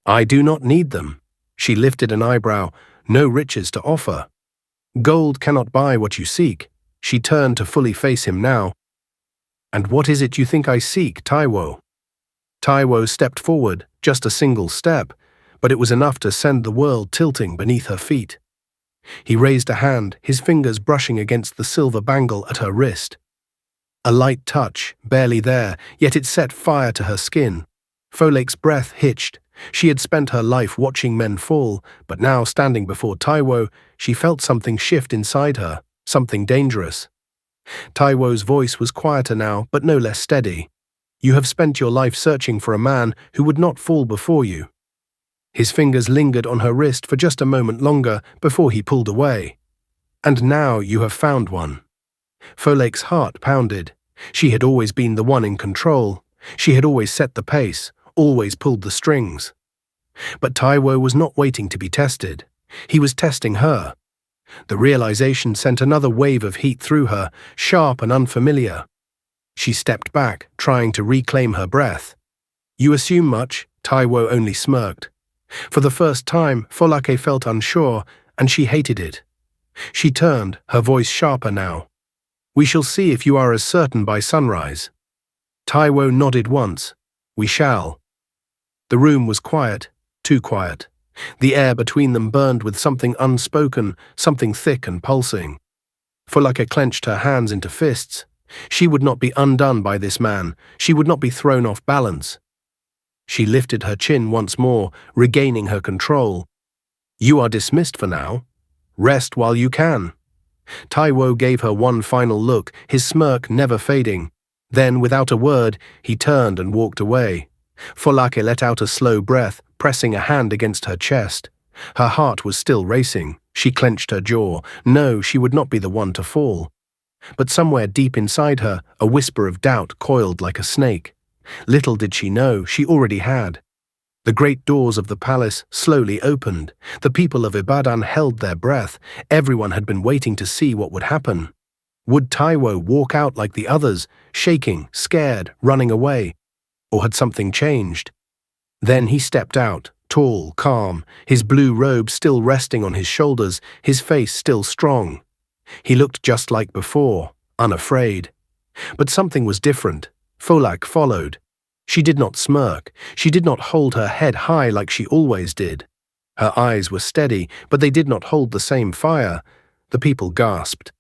I do not need them. She lifted an eyebrow. No riches to offer. Gold cannot buy what you seek. She turned to fully face him now. And what is it you think I seek, Taiwo? Taiwo stepped forward, just a single step, but it was enough to send the world tilting beneath her feet. He raised a hand, his fingers brushing against the silver bangle at her wrist. A light touch, barely there, yet it set fire to her skin. Folake's breath hitched. She had spent her life watching men fall, but now standing before Taiwo, she felt something shift inside her, something dangerous. Taiwo's voice was quieter now, but no less steady. You have spent your life searching for a man who would not fall before you. His fingers lingered on her wrist for just a moment longer before he pulled away. And now you have found one. Folake's heart pounded. She had always been the one in control. She had always set the pace, always pulled the strings. But Taiwo was not waiting to be tested. He was testing her. The realization sent another wave of heat through her, sharp and unfamiliar. She stepped back, trying to reclaim her breath. You assume much, Taiwo only smirked. For the first time, Folake felt unsure, and she hated it. She turned, her voice sharper now. We shall see if you are as certain by sunrise. Taiwo nodded once. We shall. The room was quiet, too quiet. The air between them burned with something unspoken, something thick and pulsing. Folake clenched her hands into fists. She would not be undone by this man. She would not be thrown off balance. She lifted her chin once more, regaining her control. You are dismissed for now. Rest while you can. Taiwo gave her one final look, his smirk never fading. Then, without a word, he turned and walked away. Folake let out a slow breath, pressing a hand against her chest. Her heart was still racing. She clenched her jaw. No, she would not be the one to fall. But somewhere deep inside her, a whisper of doubt coiled like a snake. Little did she know, she already had. The great doors of the palace slowly opened. The people of Ibadan held their breath. Everyone had been waiting to see what would happen. Would Taiwo walk out like the others, shaking, scared, running away? Or had something changed? Then he stepped out, tall, calm, his blue robe still resting on his shoulders, his face still strong. He looked just like before, unafraid. But something was different. Folake followed. She did not smirk. She did not hold her head high like she always did. Her eyes were steady, but they did not hold the same fire. The people gasped.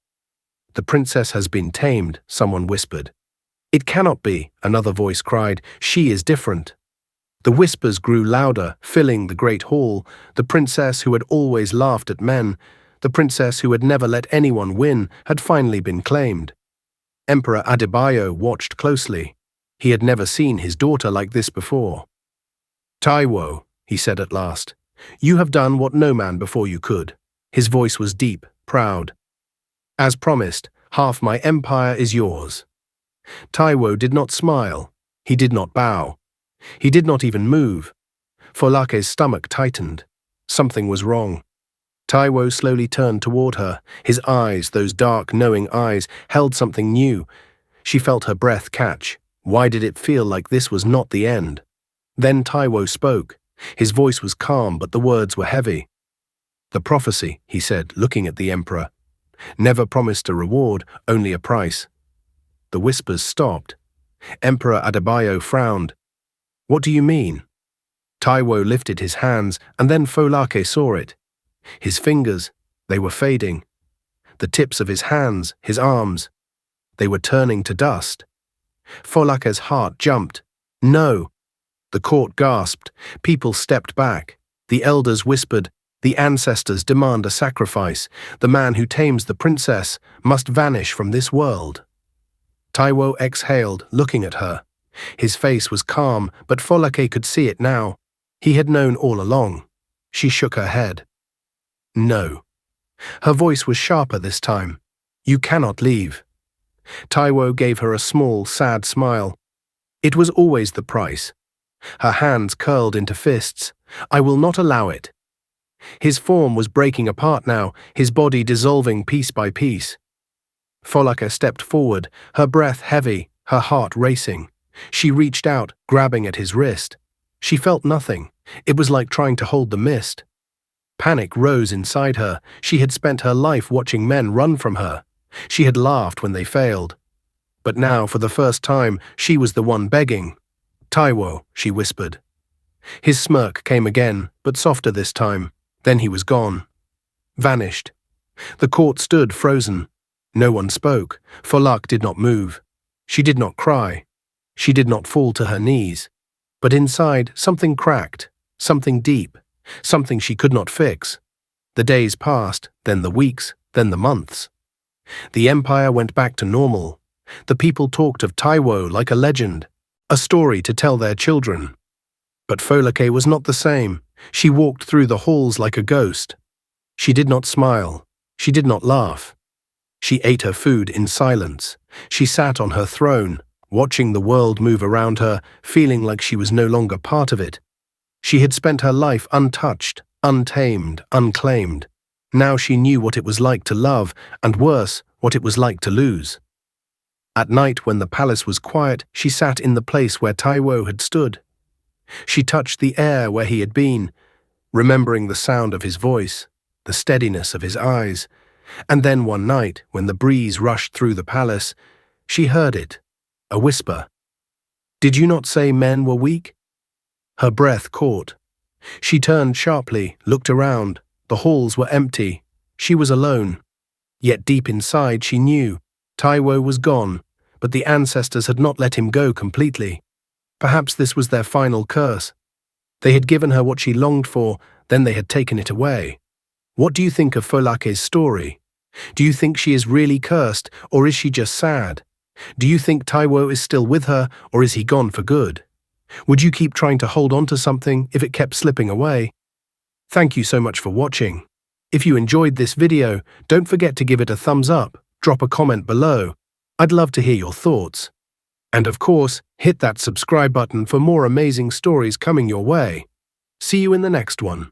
The princess has been tamed, someone whispered. It cannot be, another voice cried. She is different. The whispers grew louder, filling the great hall. The princess who had always laughed at men, the princess who had never let anyone win, had finally been claimed. Emperor Adebayo watched closely. He had never seen his daughter like this before. Taiwo, he said at last, you have done what no man before you could. His voice was deep, proud. As promised, half my empire is yours. Taiwo did not smile. He did not bow. He did not even move. Folake's stomach tightened. Something was wrong. Taiwo slowly turned toward her. His eyes, those dark, knowing eyes, held something new. She felt her breath catch. Why did it feel like this was not the end? Then Taiwo spoke. His voice was calm, but the words were heavy. The prophecy, he said, looking at the emperor, never promised a reward, only a price. The whispers stopped. Emperor Adebayo frowned. What do you mean? Taiwo lifted his hands, and then Folake saw it. His fingers, they were fading. The tips of his hands, his arms, they were turning to dust. Folake's heart jumped. No! The court gasped. People stepped back. The elders whispered, the ancestors demand a sacrifice. The man who tames the princess must vanish from this world. Taiwo exhaled, looking at her. His face was calm, but Folake could see it now. He had known all along. She shook her head. No. Her voice was sharper this time. You cannot leave. Taiwo gave her a small, sad smile. It was always the price. Her hands curled into fists. I will not allow it. His form was breaking apart now, his body dissolving piece by piece. Folake stepped forward, her breath heavy, her heart racing. She reached out, grabbing at his wrist. She felt nothing. It was like trying to hold the mist. Panic rose inside her. She had spent her life watching men run from her. She had laughed when they failed. But now, for the first time, she was the one begging. "Taiwo," she whispered. His smirk came again, but softer this time. Then he was gone. Vanished. The court stood frozen. No one spoke. Folak did not move. She did not cry. She did not fall to her knees. But inside, something cracked, something deep, something she could not fix. The days passed, then the weeks, then the months. The empire went back to normal. The people talked of Taiwo like a legend, a story to tell their children. But Folake was not the same. She walked through the halls like a ghost. She did not smile. She did not laugh. She ate her food in silence. She sat on her throne, watching the world move around her, feeling like she was no longer part of it. She had spent her life untouched, untamed, unclaimed. Now she knew what it was like to love, and worse, what it was like to lose. At night, when the palace was quiet, she sat in the place where Taiwo had stood. She touched the air where he had been, remembering the sound of his voice, the steadiness of his eyes. And then one night, when the breeze rushed through the palace, she heard it, a whisper. "Did you not say men were weak?" Her breath caught. She turned sharply, looked around. The halls were empty. She was alone. Yet deep inside she knew Taiwo was gone, but the ancestors had not let him go completely. Perhaps this was their final curse. They had given her what she longed for, then they had taken it away. What do you think of Folake's story? Do you think she is really cursed, or is she just sad? Do you think Taiwo is still with her, or is he gone for good? Would you keep trying to hold on to something if it kept slipping away? Thank you so much for watching. If you enjoyed this video, don't forget to give it a thumbs up, drop a comment below. I'd love to hear your thoughts. And of course, hit that subscribe button for more amazing stories coming your way. See you in the next one.